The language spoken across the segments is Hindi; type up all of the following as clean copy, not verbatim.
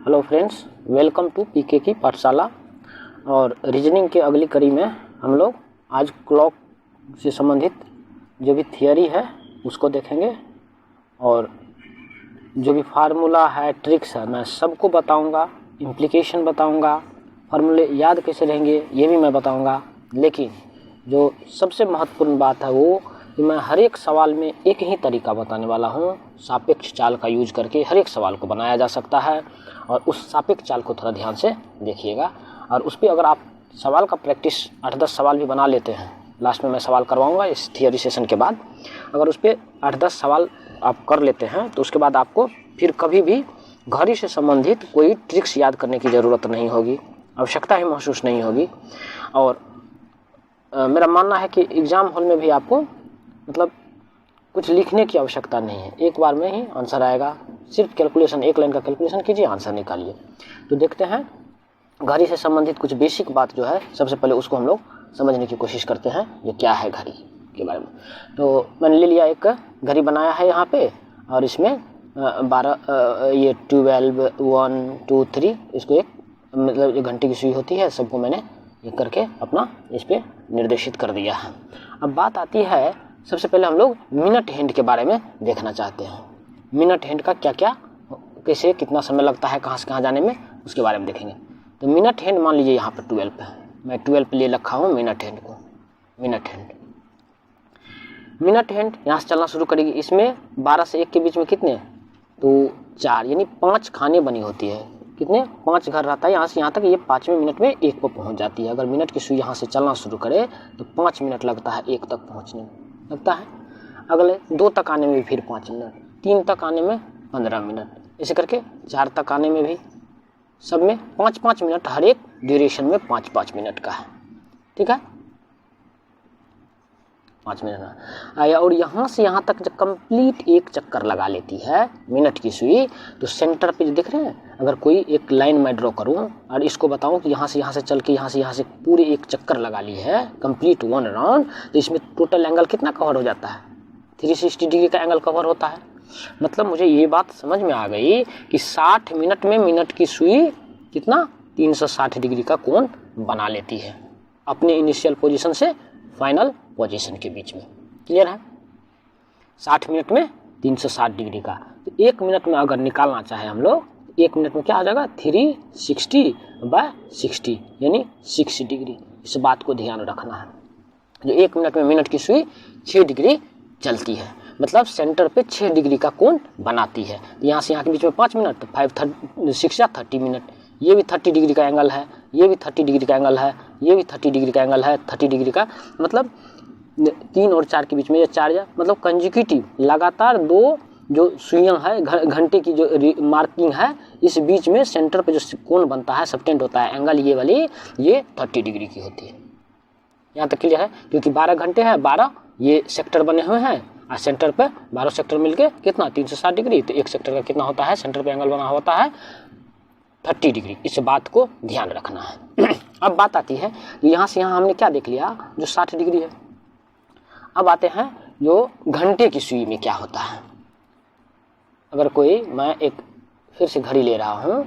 हेलो फ्रेंड्स, वेलकम टू पीके की पाठशाला। और रीजनिंग के अगली कड़ी में हम लोग आज क्लॉक से संबंधित जो भी थियरी है उसको देखेंगे और जो भी फार्मूला है, ट्रिक्स है, मैं सबको बताऊंगा। इम्प्लीकेशन बताऊंगा, फार्मूले याद कैसे रहेंगे ये भी मैं बताऊंगा। लेकिन जो सबसे महत्वपूर्ण बात है वो कि मैं हर एक सवाल में एक ही तरीका बताने वाला हूँ। सापेक्ष चाल का यूज करके हर एक सवाल को बनाया जा सकता है और उस सापेक्ष चाल को थोड़ा ध्यान से देखिएगा। और उस पर अगर आप सवाल का प्रैक्टिस 8-10 सवाल भी बना लेते हैं, लास्ट में मैं सवाल करवाऊंगा इस थियरी सेशन के बाद, अगर उस पर 8-10 सवाल आप कर लेते हैं तो उसके बाद आपको फिर कभी भी घड़ी से संबंधित कोई ट्रिक्स याद करने की ज़रूरत नहीं होगी, आवश्यकता ही महसूस नहीं होगी। और मेरा मानना है कि एग्ज़ाम हॉल में भी आपको मतलब कुछ लिखने की आवश्यकता नहीं है, एक बार में ही आंसर आएगा। सिर्फ कैलकुलेशन, एक लाइन का कैलकुलेशन कीजिए, आंसर निकालिए। तो देखते हैं घड़ी से संबंधित कुछ बेसिक बात जो है, सबसे पहले उसको हम लोग समझने की कोशिश करते हैं ये क्या है घड़ी के बारे में। तो मैंने ले लिया, एक घड़ी बनाया है यहाँ पे और इसमें 12 ये 12, 1, 2, 3 इसको एक मतलब एक घंटे की सुई होती है, सबको मैंने ये करके अपना इस पर निर्देशित कर दिया है। अब बात आती है, सबसे पहले हम लोग मिनट हैंड के बारे में देखना चाहते हैं। मिनट हैंड का क्या क्या, कैसे, कितना समय लगता है कहाँ से कहाँ जाने में, उसके बारे में देखेंगे। तो मिनट हैंड मान लीजिए यहाँ पर 12 है, मैं 12 ले रखा हूँ मिनट हैंड को। मिनट हैंड यहाँ से चलना शुरू करेगी। इसमें 12 से 1 के बीच में कितने, तो 4, यानी 5 खाने बनी होती है। कितने, 5 घर रहता है यहाँ से यहाँ तक। ये 5वें मिनट में 1 पर पहुँच जाती है। अगर मिनट की सुई यहाँ से चलना शुरू करे तो 5 मिनट लगता है 1 तक पहुँचने में लगता है। अगले 2 तक आने में भी फिर 5 मिनट, 3 तक आने में 15 मिनट, ऐसे करके 4 तक आने में भी सब में 5-5 मिनट, हर एक ड्यूरेशन में 5-5 मिनट का है। ठीक है, 5 मिनट आया। और यहाँ से यहाँ तक जब कंप्लीट एक चक्कर लगा लेती है मिनट की सुई, तो सेंटर पे जो देख रहे हैं, अगर कोई एक लाइन मैं ड्रॉ करूँ और इसको बताऊँ कि यहाँ से चल के यहाँ से पूरे एक चक्कर लगा ली है कंप्लीट 1 राउंड, तो इसमें टोटल एंगल कितना कवर हो जाता है, 360 डिग्री का एंगल कवर होता है। मतलब मुझे ये बात समझ में आ गई कि 60 मिनट में मिनट की सुई कितना, 360 डिग्री का कोण बना लेती है अपने इनिशियल पोजीशन से फाइनल पोजीशन के बीच में। क्लियर है, 60 मिनट में 360 डिग्री का। तो 1 मिनट में अगर निकालना चाहे हम लोग, 1 मिनट में क्या आ जाएगा, 360/60 यानी 6 डिग्री। इस बात को ध्यान रखना है। जो 1 मिनट में मिनट की सुई 6 डिग्री चलती है, मतलब सेंटर पे 6 डिग्री का कोण बनाती है। तो यहाँ से यहाँ के बीच में 5 मिनट, तो 6 या 30 मिनट। ये भी 30 डिग्री का एंगल है, ये भी 30 डिग्री का एंगल है, ये भी 30 डिग्री का एंगल है, 30 डिग्री का। मतलब 3 और 4 के बीच में, ये 4 या मतलब कंजिक्यूटिव लगातार 2 जो सुइयाँ है घंटे की जो मार्किंग है, इस बीच में सेंटर पे जो कोण बनता है, सबटेंड होता है एंगल, ये वाली ये 30 डिग्री की होती है। यहाँ तक क्लियर है, क्योंकि 12 घंटे हैं, 12 ये सेक्टर बने हुए हैं और सेंटर पे 12 सेक्टर मिलके कितना, 360 डिग्री। तो एक सेक्टर का कितना होता है, सेंटर पे एंगल बना होता है 30 डिग्री। इस बात को ध्यान रखना है। अब बात आती है, यहाँ से यहाँ हमने क्या देख लिया, जो 60 डिग्री है। अब आते हैं जो घंटे की सुई में क्या होता है। अगर कोई, मैं एक फिर से घड़ी ले रहा हूँ,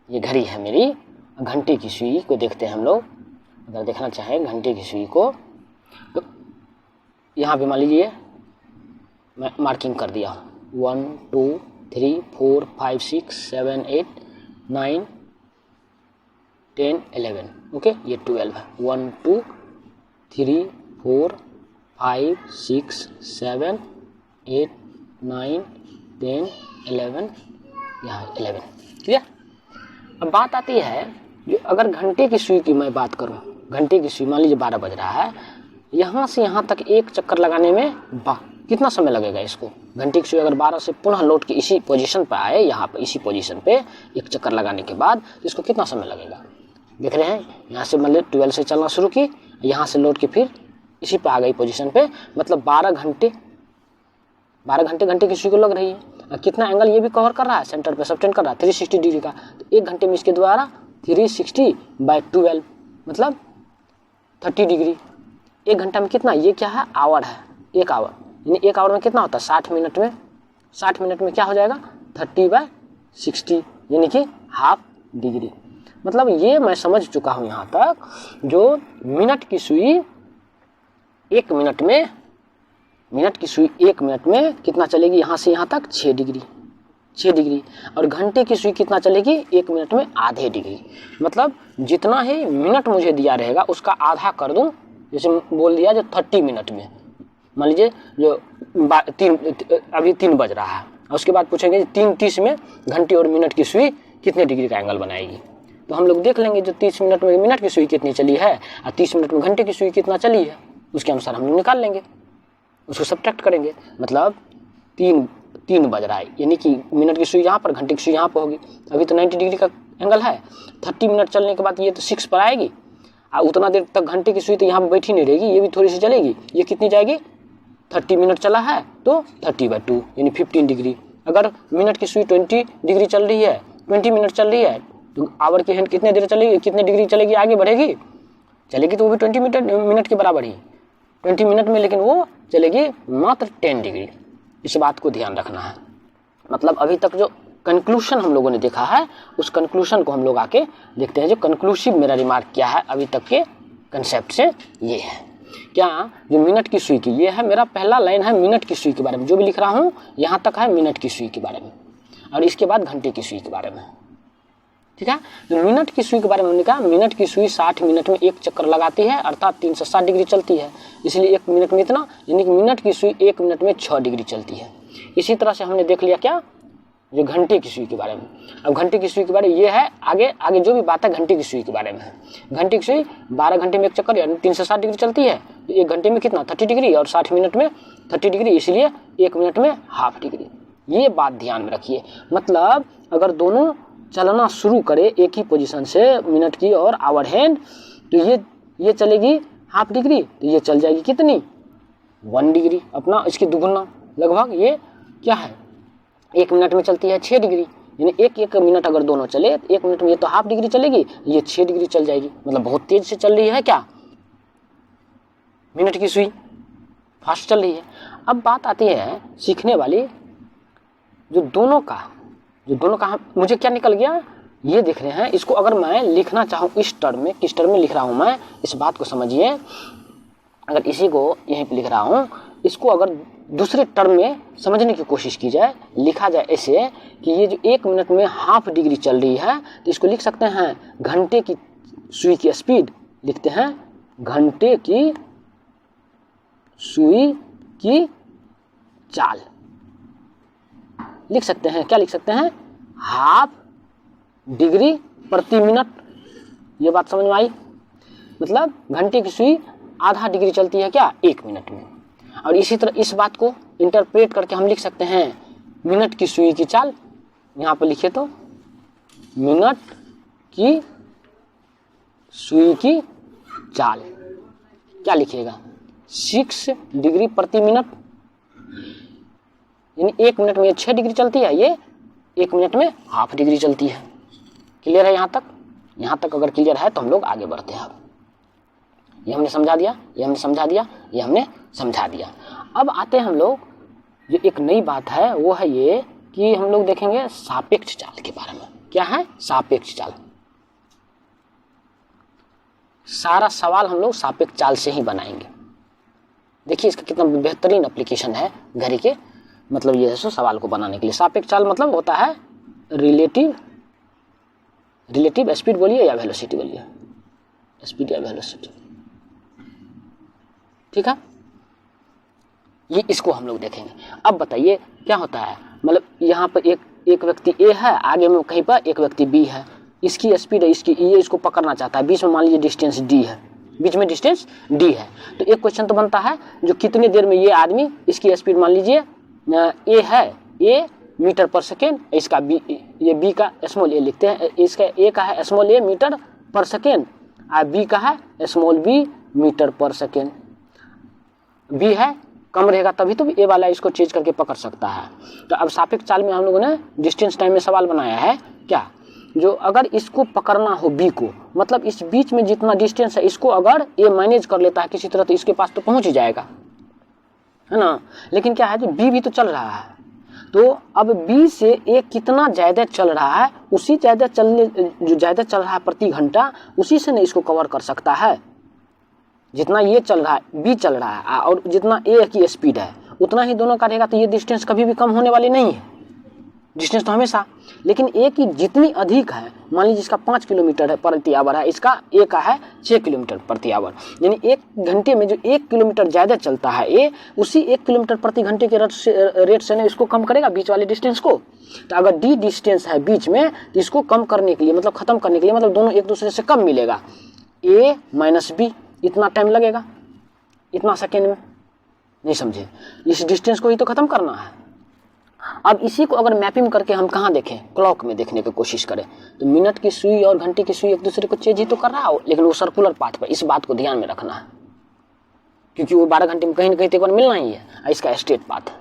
ये घड़ी है मेरी, घंटे की सुई को देखते हैं हम लोग। अगर देखना चाहें घंटे की सुई को, तो यहाँ पे मान लीजिए मैं मार्किंग कर दिया हूँ 1, 2, 3, 4, 5, 6, 7, 8, 9, 10, 11। ओके, ये 12 है। 1, 2, 3, 4, 5, 6, 7, 8, 9, 10, 11, यहाँ 11। क्लियर। अब बात आती है, जो अगर घंटे की सुई की मैं बात करूँ, घंटे की सुई मान लीजिए 12 बज रहा है, यहाँ से यहाँ तक एक चक्कर लगाने में कितना समय लगेगा इसको। घंटे की सुई अगर 12 से पुनः लौट के इसी पोजीशन पर आए, यहाँ पर इसी पोजीशन पे एक चक्कर लगाने के बाद, तो इसको कितना समय लगेगा। देख रहे हैं, यहाँ से मतलब 12 से चलना शुरू की, यहाँ से लौट के फिर इसी पे आ गई पोजीशन पे, मतलब 12 घंटे घंटे की सुई को लग रही है। कितना एंगल ये भी कवर कर रहा है, सेंटर पे सबटेंड कर रहा है 360 डिग्री का। तो 1 घंटे में इसके द्वारा 360/12 मतलब 30 डिग्री। 1 घंटा में कितना, ये क्या है, आवर है, 1 आवर, यानी 1 आवर में कितना होता है, 60 मिनट में क्या हो जाएगा, 30/60 यानी कि हाफ डिग्री। मतलब ये मैं समझ चुका हूँ यहाँ तक, जो मिनट की सुई 1 मिनट में, मिनट की सुई 1 मिनट में कितना चलेगी, यहाँ से यहाँ तक 6 डिग्री, 6 डिग्री। और घंटे की सुई कितना चलेगी, 1 मिनट में आधे डिग्री। मतलब जितना ही मिनट मुझे दिया रहेगा उसका आधा कर दूं, जैसे बोल दिया जो 30 मिनट में, मान लीजिए जो अभी 3 बज रहा है, और उसके बाद पूछेंगे 3:30 में घंटे और मिनट की सुई कितने डिग्री का एंगल बनाएगी। तो हम लोग देख लेंगे जो 30 मिनट में मिनट की सुई कितनी चली है और 30 मिनट में घंटे की सुई कितना चली है, उसके अनुसार हम लोग निकाल लेंगे, उसको सब्ट्रैक्ट करेंगे। मतलब 3 बज रहा है, यानी कि मिनट की सुई यहाँ पर, घंटे की सुई यहाँ पर होगी। अभी तो 90 डिग्री का एंगल है, 30 मिनट चलने के बाद ये तो 6 पर आएगी, और उतना देर तक घंटे की सुई तो यहाँ पर बैठी नहीं रहेगी, ये भी थोड़ी सी चलेगी। ये कितनी जाएगी, 30 मिनट चला है तो 30/2 यानी 15 डिग्री। अगर मिनट की सुई 20 डिग्री चल रही है, 20 मिनट चल रही है, तो आवर की हैंड कितने देर चलेगी, कितने डिग्री चलेगी, आगे बढ़ेगी, चलेगी तो वो भी 20 मिनट के बराबर ही, 20 मिनट में, लेकिन वो चलेगी मात्र 10 डिग्री। इस बात को ध्यान रखना है। मतलब अभी तक जो कंक्लूशन हम लोगों ने देखा है, उस कंक्लूशन को हम लोग आके देखते हैं। जो कंक्लूसिव मेरा रिमार्क क्या है अभी तक के कंसेप्ट से, ये है क्या, जो मिनट की सुई की, ये है मेरा पहला लाइन है मिनट की सुई के बारे में, जो भी लिख रहा हूँ यहाँ तक है मिनट की सुई के बारे में, और इसके बाद घंटे की सुई के बारे में। ठीक है, तो मिनट की सुई के बारे में हमने कहा, मिनट की सुई 60 मिनट में एक चक्कर लगाती है, अर्थात 360 डिग्री चलती है, इसलिए 1 मिनट में इतना, यानी कि मिनट की सुई 1 मिनट में 6 डिग्री चलती है। इसी तरह से हमने देख लिया क्या, जो घंटे की सुई के बारे में। अब घंटे की सुई के बारे में ये है, आगे जो भी बात है घंटे की सुई के बारे में है। घंटे की सुई 12 घंटे में एक चक्कर यानी 360 डिग्री चलती है, तो 1 घंटे में कितना, 30 डिग्री, और 60 मिनट में 30 डिग्री, इसलिए 1 मिनट में हाफ डिग्री। ये बात ध्यान में रखिए। मतलब अगर दोनों चलना शुरू करे एक ही पोजीशन से, मिनट की और आवर हैंड, तो ये चलेगी हाफ डिग्री, तो ये चल जाएगी कितनी, 1 डिग्री, अपना इसकी दुगुना लगभग। ये क्या है, 1 मिनट में चलती है 6 डिग्री, यानी एक मिनट अगर दोनों चले, 1 मिनट में ये तो हाफ डिग्री चलेगी, ये 6 डिग्री चल जाएगी। मतलब बहुत तेज से चल रही है क्या, मिनट की सुई फास्ट चल रही है। अब बात आती है सीखने वाली, जो दोनों का मुझे क्या निकल गया, ये देख रहे हैं। इसको अगर मैं लिखना चाहूँ इस टर्म में, किस टर्म में लिख रहा हूँ मैं, इस बात को समझिए। अगर इसी को यहीं पे लिख रहा हूँ, इसको अगर दूसरे टर्म में समझने की कोशिश की जाए, लिखा जाए ऐसे कि ये जो 1 मिनट में हाफ डिग्री चल रही है, तो इसको लिख सकते हैं घंटे की सुई की स्पीड, लिखते हैं घंटे की सुई की चाल, लिख सकते हैं। क्या लिख सकते हैं, हाफ डिग्री प्रति मिनट। ये बात समझ में आई। मतलब घंटे की सुई आधा डिग्री चलती है क्या, 1 मिनट में। और इसी तरह इस बात को इंटरप्रेट करके हम लिख सकते हैं मिनट की सुई की चाल। यहाँ पर लिखे तो मिनट की सुई की चाल क्या लिखिएगा, 6 डिग्री प्रति मिनट, यानी 1 मिनट में ये 6 डिग्री चलती है, ये 1 मिनट में हाफ डिग्री चलती है। क्लियर है यहाँ तक? यहाँ तक अगर क्लियर है तो हम लोग आगे बढ़ते हैं। ये हमने समझा दिया, ये हमने समझा दिया, ये हमने समझा दिया। अब आते हैं हम लोग, जो एक नई बात है वो है ये कि हम लोग देखेंगे सापेक्ष चाल के बारे में। क्या है सापेक्ष चाल? सारा सवाल हम लोग सापेक्ष चाल से ही बनाएंगे। देखिए इसका कितना बेहतरीन एप्लीकेशन है घड़ी के, मतलब ये है सवाल को बनाने के लिए। सापेक्ष चाल मतलब होता है रिलेटिव स्पीड बोलिए या वेलोसिटी बोलिए, स्पीड या वेलोसिटी, ठीक है। ये इसको हम लोग देखेंगे। अब बताइए क्या होता है, मतलब यहाँ पर एक व्यक्ति ए है, आगे में कहीं पर एक व्यक्ति बी है, इसकी स्पीड है, ये इसको पकड़ना चाहता है, बीच में मान लीजिए डिस्टेंस डी है, बीच में डिस्टेंस डी है। तो एक क्वेश्चन तो बनता है जो कितनी देर में ये आदमी, इसकी स्पीड मान लीजिए ए है, ए मीटर पर सेकेंड, इसका बी, ये बी का स्मॉल ए लिखते हैं, इसका ए का है स्मॉल ए मीटर पर सेकेंड, और बी का है स्मॉल बी मीटर पर सेकेंड। बी है कम रहेगा तभी तो ए वाला इसको चेंज करके पकड़ सकता है। तो अब सापेक्ष चाल में हम लोगों ने डिस्टेंस टाइम में सवाल बनाया है क्या, जो अगर इसको पकड़ना हो बी को, मतलब इस बीच में जितना डिस्टेंस है इसको अगर ए मैनेज कर लेता है किसी तरह तो इसके पास तो पहुंच ही जाएगा, है ना। लेकिन क्या है जो बी भी तो चल रहा है, तो अब B से A कितना ज़्यादा चल रहा है, उसी जो ज़्यादा चल रहा है प्रति घंटा, उसी से न इसको कवर कर सकता है। जितना ये चल रहा है, B चल रहा है, और जितना A की स्पीड है उतना ही दोनों का रहेगा, तो ये डिस्टेंस कभी भी कम होने वाली नहीं है, डिस्टेंस तो हमेशा। लेकिन A की जितनी अधिक है, मान लीजिए इसका 5 किलोमीटर प्रति आवर है, इसका A का है 6 किलोमीटर प्रति आवर, यानी 1 घंटे में जो 1 किलोमीटर ज़्यादा चलता है A, उसी 1 किलोमीटर प्रति घंटे के रेट से ना इसको कम करेगा बीच वाले डिस्टेंस को। तो अगर D डिस्टेंस है बीच में, तो इसको कम करने के लिए, मतलब ख़त्म करने के लिए, मतलब दोनों एक दूसरे से कम मिलेगा, A माइनस B, इतना टाइम लगेगा, इतना सेकेंड में। नहीं समझे? इस डिस्टेंस को ही तो ख़त्म करना है। अब इसी को अगर मैपिंग करके हम कहाँ देखें, क्लॉक में देखने की कोशिश करें, तो मिनट की सुई और घंटे की सुई एक दूसरे को चेंज ही तो कर रहा हो, लेकिन वो सर्कुलर पाथ पर। इस बात को ध्यान में रखना है, क्योंकि वो 12 घंटे में कहीं ना कहीं एक बार मिलना ही है, इसका स्ट्रेट पाथ है।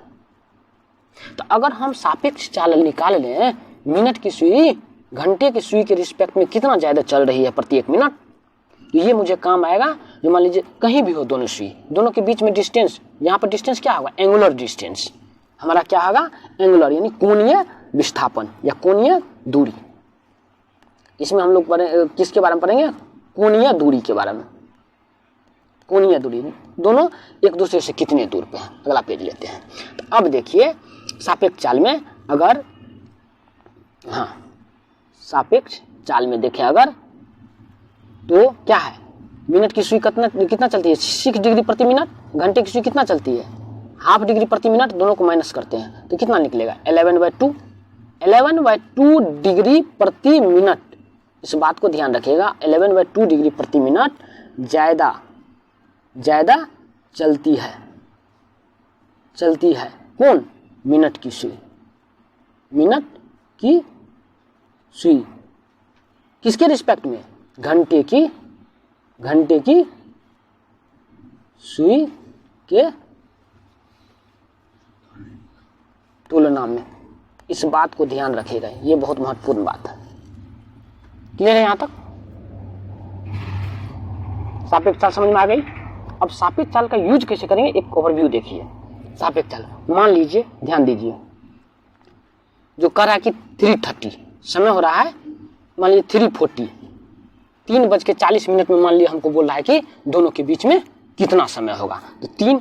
तो अगर हम सापेक्ष चाल निकाल लें, मिनट की सुई घंटे की सुई के रिस्पेक्ट में कितना ज़्यादा चल रही है प्रति 1 मिनट, तो ये मुझे काम आएगा। जो मान लीजिए कहीं भी हो दोनों सुई, दोनों के बीच में डिस्टेंस, यहाँ पर डिस्टेंस क्या होगा, एंगुलर डिस्टेंस हमारा क्या होगा, एंगुलर, यानी कोणीय विस्थापन या कोणीय दूरी। इसमें हम लोग किसके बारे में पढ़ेंगे, कोणीय दूरी के बारे में। कोणीय दूरी, दोनों एक दूसरे से कितने दूर पे हैं। अगला पेज लेते हैं। तो अब देखिए सापेक्ष चाल में अगर, हाँ सापेक्ष चाल में देखें अगर, तो क्या है, मिनट की सुई कितना चलती है, 6 डिग्री प्रति मिनट, घंटे की सुई कितना चलती है, ½ डिग्री प्रति मिनट, दोनों को माइनस करते हैं तो कितना निकलेगा, 11/2 डिग्री प्रति मिनट। इस बात को ध्यान रखिएगा, 11/2 डिग्री प्रति मिनट ज़्यादा चलती है कौन, मिनट की सुई। मिनट की सुई किसके रिस्पेक्ट में, घंटे की सुई के तुलना में। इस बात को ध्यान रखिएगा, ये बहुत महत्वपूर्ण बात है। क्लियर है यहाँ तक? सापेक्ष चाल समझ में आ गई। अब सापेक्ष चाल का यूज कैसे करेंगे, एक ओवरव्यू देखिए। सापेक्ष चाल, मान लीजिए, ध्यान दीजिए, जो कह रहा है कि 3:30 समय हो रहा है, मान लीजिए 3:40, 3:40 में मान लीजिए हमको बोल रहा है कि दोनों के बीच में कितना समय होगा। तो 3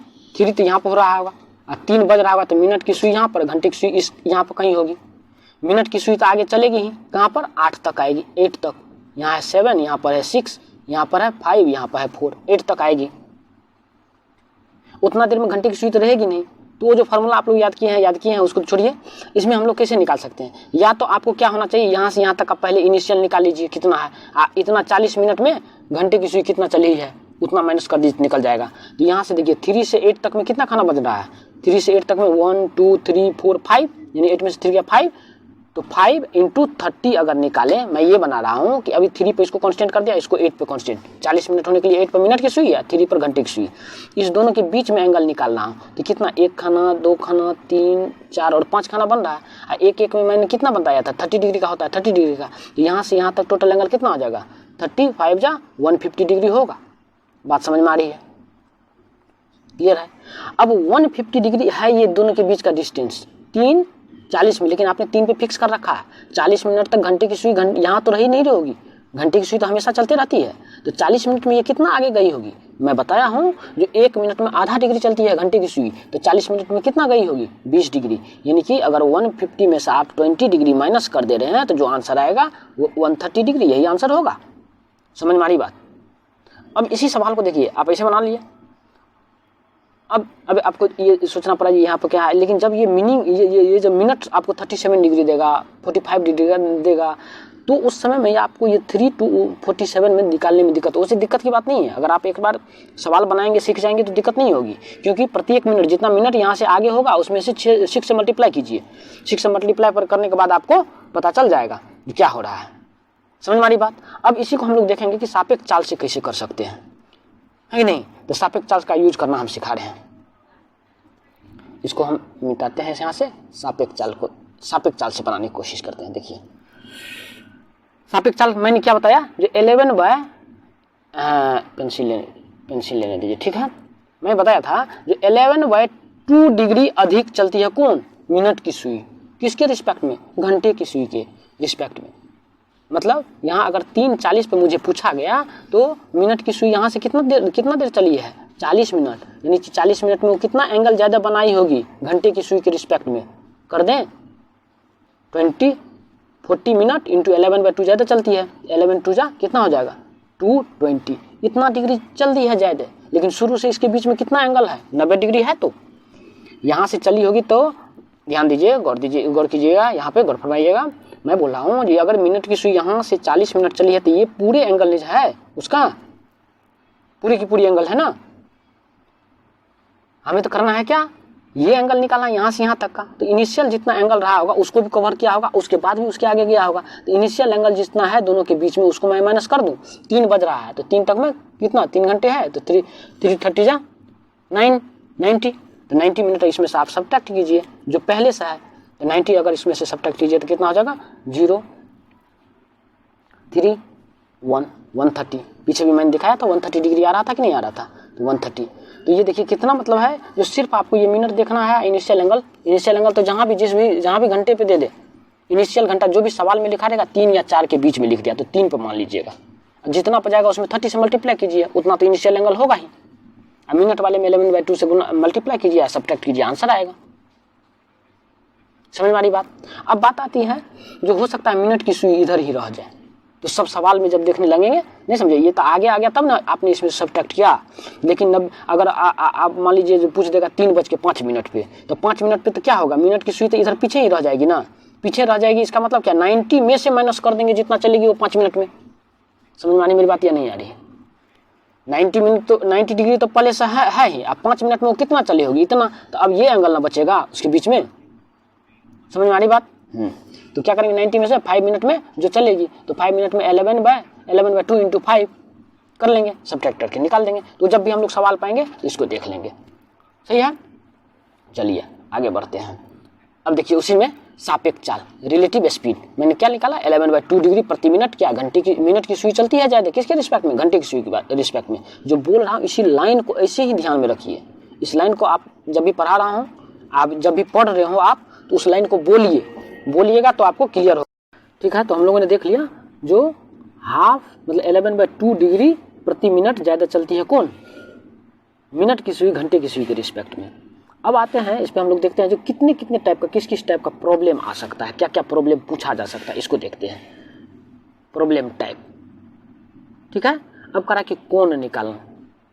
तो यहाँ पर हो रहा होगा, और 3 बज रहा होगा, तो मिनट की सुई यहाँ पर, घंटे की सुई इस यहाँ पर कहीं होगी। मिनट की सुई तो आगे चलेगी ही, कहाँ पर, 8 तक आएगी, 8 तक। यहाँ है 7, यहाँ पर है 6, यहाँ पर है 5, यहाँ पर है 4, 8 तक आएगी। उतना देर में घंटे की सुई तो रहेगी नहीं। तो वो जो फार्मूला आप लोग याद किए हैं उसको छोड़िए। इसमें हम लोग कैसे निकाल सकते हैं, या तो आपको क्या होना चाहिए, यहाँ से यहाँ तक आप पहले इनिशियल निकाल लीजिए कितना है, इतना 40 मिनट में घंटे की सुई कितना चली है उतना माइनस कर दीजिए, निकल जाएगा। तो यहाँ से देखिए 3 से 8 तक में कितना खाना बज रहा है, 3 से 8 तक में 1 2 3 4 5, यानी 8 में से 3 गया 5, तो 5 × 30 अगर निकालें, मैं ये बना रहा हूँ कि अभी 3 पे इसको कांस्टेंट कर दिया, इसको 8 पे कांस्टेंट, 40 मिनट होने के लिए 8 पर मिनट की सुई है, 3 पर घंटे की सुई। इस दोनों के बीच में एंगल निकाल रहा हूँ, तो कितना, 1 खाना 2 खाना 3 4 और 5 खाना बन रहा है। एक में मैंने कितना बताया था, 30 डिग्री का होता है, 30 डिग्री का। तो यहाँ से यहाँ तक टोटल एंगल कितना हो जाएगा, 35 जा 150 डिग्री होगा। बात समझ में आ रही है, क्लियर है? अब 150 डिग्री है ये दोनों के बीच का डिस्टेंस, 3:40 में, लेकिन आपने 3 पे फिक्स कर रखा है। 40 मिनट तक घंटे की सुई यहाँ तो रही नहीं होगी, घंटे की सुई तो हमेशा चलती रहती है। तो 40 मिनट में ये कितना आगे गई होगी, मैं बताया हूँ जो 1 मिनट में ½ डिग्री चलती है घंटे की सुई, तो 40 मिनट में कितना गई होगी, 20 डिग्री। यानी कि अगर 150 में से आप 20 डिग्री माइनस कर दे रहे हैं, तो जो आंसर आएगा वो 130 डिग्री, यही आंसर होगा। समझ में आ रही बात? अब इसी सवाल को देखिए, आप ऐसे बना लिए। अब आपको ये सोचना पड़ा यहाँ पर क्या है, लेकिन जब ये मीनिंग ये जब मिनट आपको 37 डिग्री देगा, 45 डिग्री देगा, तो उस समय में आपको ये 3 to 47 में निकालने में दिक्कत, उससे दिक्कत की बात नहीं है। अगर आप एक बार सवाल बनाएंगे, सीख जाएंगे, तो दिक्कत नहीं होगी, क्योंकि प्रति 1 मिनट जितना मिनट यहाँ से आगे होगा उसमें से 6 से मल्टीप्लाई कीजिए। 6 से मल्टीप्लाई पर करने के बाद आपको पता चल जाएगा क्या हो रहा है। समझ में आ रही बात? अब इसी को हम लोग देखेंगे कि सापेक्ष चाल से कैसे कर सकते हैं, है कि नहीं? तो सापेक्ष चाल का यूज करना हम सिखा रहे हैं। इसको हम मिटाते हैं यहाँ से, सापेक्ष चाल को सापेक्ष चाल से बनाने की कोशिश करते हैं। देखिए सापेक्ष चाल मैंने क्या बताया, जो 11 बाय पेंसिल लेने दीजिए, ठीक है। मैं बताया था जो 11/2 डिग्री अधिक चलती है कौन, मिनट की सुई, किसके रिस्पेक्ट में? घंटे की सुई के रिस्पेक्ट में। मतलब यहाँ अगर 3:40 पे मुझे पूछा गया तो मिनट की सुई यहाँ से कितना देर चली है? 40 मिनट, यानी 40 मिनट में वो कितना एंगल ज़्यादा बनाई होगी घंटे की सुई के रिस्पेक्ट में? कर दें 40 मिनट इंटू 11/2 ज़्यादा चलती है, 11 जा कितना हो जाएगा? 220, इतना डिग्री चल दी है ज़्यादा। लेकिन शुरू से इसके बीच में कितना एंगल है? 90 डिग्री है। तो यहाँ से चली होगी, तो ध्यान दीजिए, गौर कीजिएगा, यहाँ पे गौर फरमाइएगा। मैं बोल रहा हूँ जी, अगर मिनट की सुई यहाँ से 40 मिनट चली है तो ये पूरे एंगल है उसका, पूरी की पूरी एंगल है ना। हमें तो करना है क्या? ये एंगल निकालना यहाँ से यहाँ तक का। तो इनिशियल जितना एंगल रहा होगा उसको भी कवर किया होगा, उसके बाद भी उसके आगे गया होगा। तो इनिशियल एंगल जितना है दोनों के बीच में उसको मैं माइनस कर दूँ। 3 बज रहा है तो 3 तक में कितना? 3 घंटे है, तो 330 जा 90, तो 90 मिनट इसमें से आप सब्ट्रैक्ट कीजिए जो पहले से है। तो 90 अगर इसमें से सब्ट्रैक्ट कीजिए तो कितना हो जाएगा? 0, 3, 1, 130। पीछे भी मैंने दिखाया था 130 डिग्री आ रहा था कि नहीं आ रहा था? तो 130। तो ये देखिए कितना मतलब है, जो सिर्फ आपको ये मिनट देखना है। इनिशियल एंगल तो जहाँ भी घंटे पे दे दे, इनिशियल घंटा जो भी सवाल में लिखा रहेगा 3 या 4 के बीच में लिख दिया तो 3 पे मान लीजिएगा। जितना पर जाएगा उसमें 30 से मल्टीप्लाई कीजिए, उतना तो इनिशियल एंगल होगा ही। अब मिनट वाले में 11/2 से मल्टीप्लाई कीजिए, सब्ट्रैक्ट कीजिए, आंसर आएगा। समझ में आ रही बात? अब बात आती है जो हो सकता है मिनट की सुई इधर ही रह जाए, तो सब सवाल में जब देखने लगेंगे, नहीं समझे, ये तो आगे आ गया तब ना आपने इसमें सब्ट्रैक्ट किया। लेकिन अगर आप मान लीजिए जो पूछ देगा 3:05 पे, तो 5 मिनट पे तो क्या होगा? मिनट की सुई तो इधर पीछे ही रह जाएगी ना, पीछे रह जाएगी। इसका मतलब क्या? 90 में से माइनस कर देंगे जितना चलेगी वो 5 मिनट में। समझ में आनी मेरी बात या नहीं आ रही है? 90 मिनट तो 90 डिग्री तो पहले से है ही। अब 5 मिनट में वो कितना चली होगी? इतना। तो अब ये एंगल ना बचेगा उसके बीच में। समझ में आ रही बात? तो क्या करेंगे? 90 में से 5 मिनट में जो चलेगी, तो 5 मिनट में 11/2 इंटू 5 कर लेंगे, सब्ट्रैक्ट करके निकाल देंगे। तो जब भी हम लोग सवाल पाएंगे तो इसको देख लेंगे। सही है? चलिए आगे बढ़ते हैं। अब देखिए उसी में सापेक्ष चाल, रिलेटिव स्पीड, मैंने क्या निकाला? 11/2 डिग्री प्रति मिनट। क्या मिनट की सुई चलती है ज़्यादा? किसके रिस्पेक्ट में? घंटे की सुई के रिस्पेक्ट में। जो बोल रहा हूँ इसी लाइन को ऐसे ही ध्यान में रखिए। इस लाइन को आप जब भी पढ़ा रहा हूँ, आप जब भी पढ़ रहे हो आप, तो उस लाइन को बोलिएगा तो आपको क्लियर होगा। ठीक है? तो हम लोगों ने देख लिया जो हाफ मतलब 11/2 डिग्री प्रति मिनट ज़्यादा चलती है कौन? मिनट की सुई घंटे की सुई के रिस्पेक्ट में। अब आते हैं इस पर, हम लोग देखते हैं जो कितने टाइप का, किस टाइप का प्रॉब्लम आ सकता है, क्या प्रॉब्लम पूछा जा सकता है, इसको देखते हैं। प्रॉब्लम टाइप, ठीक है? अब करा कि कोण निकालना।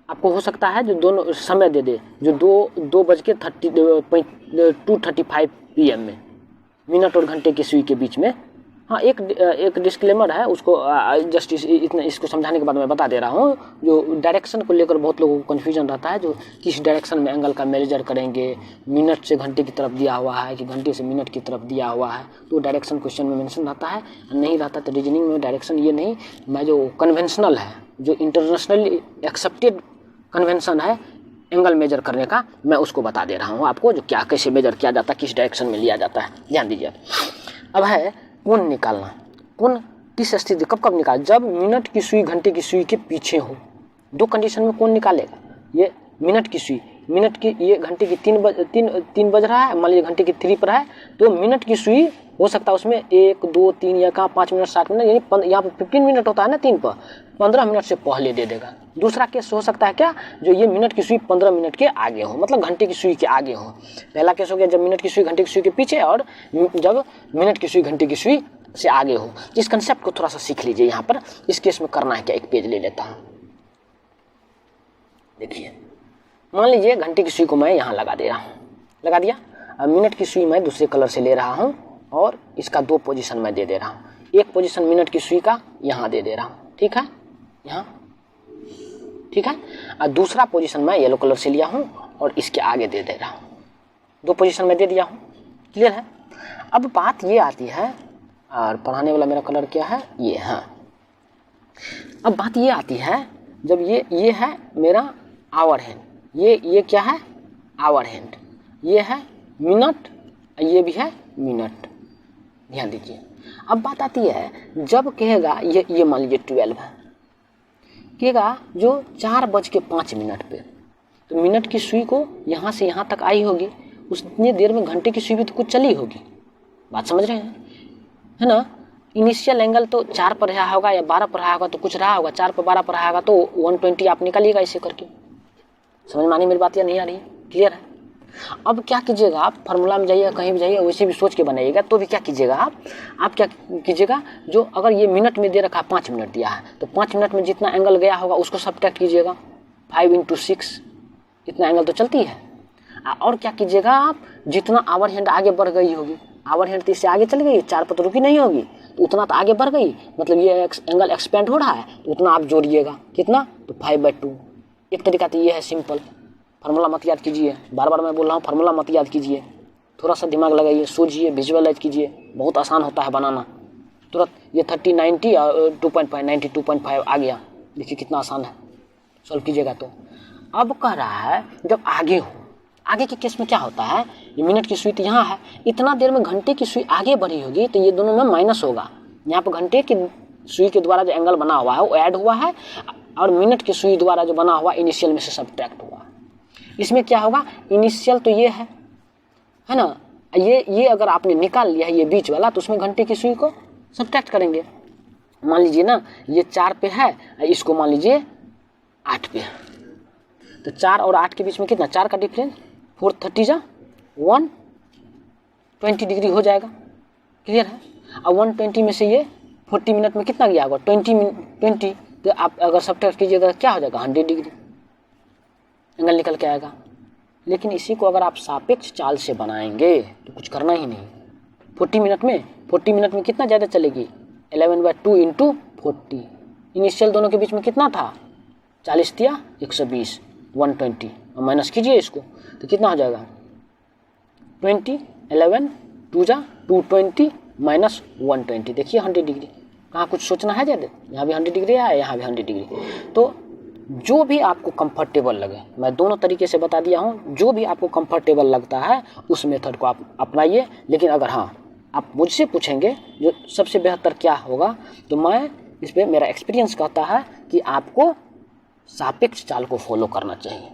आपको हो सकता है जो दोनों समय दे दे, जो 2:35 PM में, मिनट और घंटे की सुई के बीच में। हाँ, एक डिस्क्लेमर है, उसको जस्ट इसको समझाने के बाद मैं बता दे रहा हूँ। जो डायरेक्शन को लेकर बहुत लोगों को कन्फ्यूजन रहता है, जो किस डायरेक्शन में एंगल का मेजर करेंगे, मिनट से घंटे की तरफ दिया हुआ है कि घंटे से मिनट की तरफ दिया हुआ है, तो डायरेक्शन क्वेश्चन में मेंशन रहता है। नहीं रहता तो रीजनिंग में डायरेक्शन ये नहीं, मैं जो कन्वेंशनल है, जो इंटरनेशनली एक्सेप्टेड कन्वेंशन है एंगल मेजर करने का, मैं उसको बता दे रहा हूँ आपको, जो क्या कैसे मेजर किया जाता है, किस डायरेक्शन में लिया जाता है। ध्यान दीजिए। अब है कोण निकालना। कोण किस स्थिति कब निकाल? जब मिनट की सुई घंटे की सुई के पीछे हो। दो कंडीशन में कोण निकालेगा। ये मिनट की सुई, मिनट की, ये घंटे की 3 बज रहा है, मान लीजिए घंटे की 3 पर है, तो मिनट की सुई हो सकता है उसमें 1, 2, 3 या 5 मिनट 60 मिनट, यानी यहाँ पर 15 मिनट होता है ना 3 पर, 15 मिनट से पहले दे देगा। दूसरा केस हो सकता है क्या? जो ये मिनट की सुई 15 मिनट के आगे हो, मतलब घंटे की सुई के आगे हो। पहला केस हो गया जब मिनट की सुई घंटे की सुई के पीछे, और जब मिनट की सुई घंटे की सुई से आगे हो। इस कंसेप्ट को थोड़ा सा सीख लीजिए। यहाँ पर इस केस में करना है क्या, एक पेज ले लेता हूँ। देखिए, मान लीजिए घंटे की सुई को मैं यहाँ लगा दे रहा हूँ, लगा दिया। अब मिनट की सुई मैं दूसरे कलर से ले रहा हूँ और इसका 2 पोजीशन मैं दे रहा हूँ। एक पोजीशन मिनट की सुई का यहाँ दे रहा हूँ, ठीक है, यहाँ, ठीक है। और दूसरा पोजीशन मैं येलो कलर से लिया हूँ और इसके आगे दे रहा हूँ। 2 पोजीशन में दे दिया हूँ, क्लियर है। अब बात ये आती है, और पढ़ाने वाला मेरा कलर क्या है, ये, हाँ। अब बात ये आती है, जब ये है मेरा आवर हैंड, ये क्या है, आवर हैंड, ये है मिनट, ये भी है मिनट। ध्यान दीजिए। अब बात आती है, जब कहेगा ये मान लीजिए 12 है, कहेगा जो 4:05 पे, तो मिनट की सुई को यहाँ से यहाँ तक आई होगी, उतनी देर में घंटे की सुई भी तो कुछ चली होगी। बात समझ रहे हैं, है ना। इनिशियल एंगल तो 4 पर रहा होगा या 12 पर रहा होगा तो कुछ रहा होगा, 4 पर 12 पर रहा होगा तो 120 आप निकालिएगा इसे करके। समझ में आनी मेरी बात या नहीं आ रही है? क्लियर है। अब क्या कीजिएगा, आप फार्मूला में जाइएगा, कहीं भी जाइए, वैसे भी सोच के बनाइएगा। तो भी क्या कीजिएगा, आप क्या कीजिएगा, जो अगर ये मिनट में दे रखा है 5 मिनट दिया है तो 5 मिनट में जितना एंगल गया होगा उसको सब्ट्रैक्ट कीजिएगा। 5 × 6 इतना एंगल तो चलती है। और क्या कीजिएगा, आप जितना आवर हैंड आगे बढ़ गई होगी, आवर हैंड तो इससे आगे चल गई, 4 पर तो रुकी नहीं होगी, तो उतना तो आगे बढ़ गई, मतलब ये एंगल एक्सपेंड हो रहा है, तो उतना आप जोड़िएगा। कितना, तो 5/2। एक तरीका तो ये है सिंपल। फार्मूला मत याद कीजिए, बार बार मैं बोल रहा हूँ, फार्मूला मत याद कीजिए, थोड़ा सा दिमाग लगाइए, सोचिए, विजुअलाइज कीजिए, बहुत आसान होता है बनाना। तुरंत ये 30, 90 और 2.5, 92.5 आ गया। देखिए कितना आसान है, सॉल्व कीजिएगा तो। अब कह रहा है जब आगे हो, आगे के केस में क्या होता है, ये मिनट की सुई तो यहाँ है, इतना देर में घंटे की सुई आगे बढ़ी होगी तो ये दोनों में माइनस होगा। यहाँ पर घंटे की सुई के द्वारा जो एंगल बना हुआ है वो ऐड हुआ है, और मिनट की सुई द्वारा जो बना हुआ इनिशियल में से सब्ट्रैक्ट हुआ। इसमें क्या होगा, इनिशियल तो ये है ना, ये अगर आपने निकाल लिया है ये बीच वाला, तो उसमें घंटे की सुई को सब्ट्रैक्ट करेंगे। मान लीजिए ना ये 4 पे है, इसको मान लीजिए 8 पे है, तो 4 और 8 के बीच में कितना, 4 का डिफरेंस, 430 जा 120 डिग्री हो जाएगा। क्लियर है। अब 120 में से ये 40 मिनट में कितना गया होगा, 20, तो आप अगर सब्ट्रैक्ट कीजिएगा क्या हो जाएगा, 100 डिग्री एंगल निकल के आएगा। लेकिन इसी को अगर आप सापेक्ष चाल से बनाएंगे तो कुछ करना ही नहीं। 40 मिनट में कितना ज़्यादा चलेगी, 11/2 × 40। इनिशियल दोनों के बीच में कितना था, 40 दिया 120, 120, और माइनस कीजिए इसको तो कितना हो जाएगा, 20, 11, 2 जा 220 माइनस 120। देखिए 100 डिग्री, कहाँ कुछ सोचना है ज़्यादा, यहाँ भी 100 डिग्री है, यहाँ भी 100 डिग्री। तो जो भी आपको कंफर्टेबल लगे, मैं दोनों तरीके से बता दिया हूँ, जो भी आपको कंफर्टेबल लगता है उस मेथड को आप अपनाइए। लेकिन अगर हाँ आप मुझसे पूछेंगे जो सबसे बेहतर क्या होगा, तो मैं इस पर मेरा एक्सपीरियंस कहता है कि आपको सापेक्ष चाल को फॉलो करना चाहिए।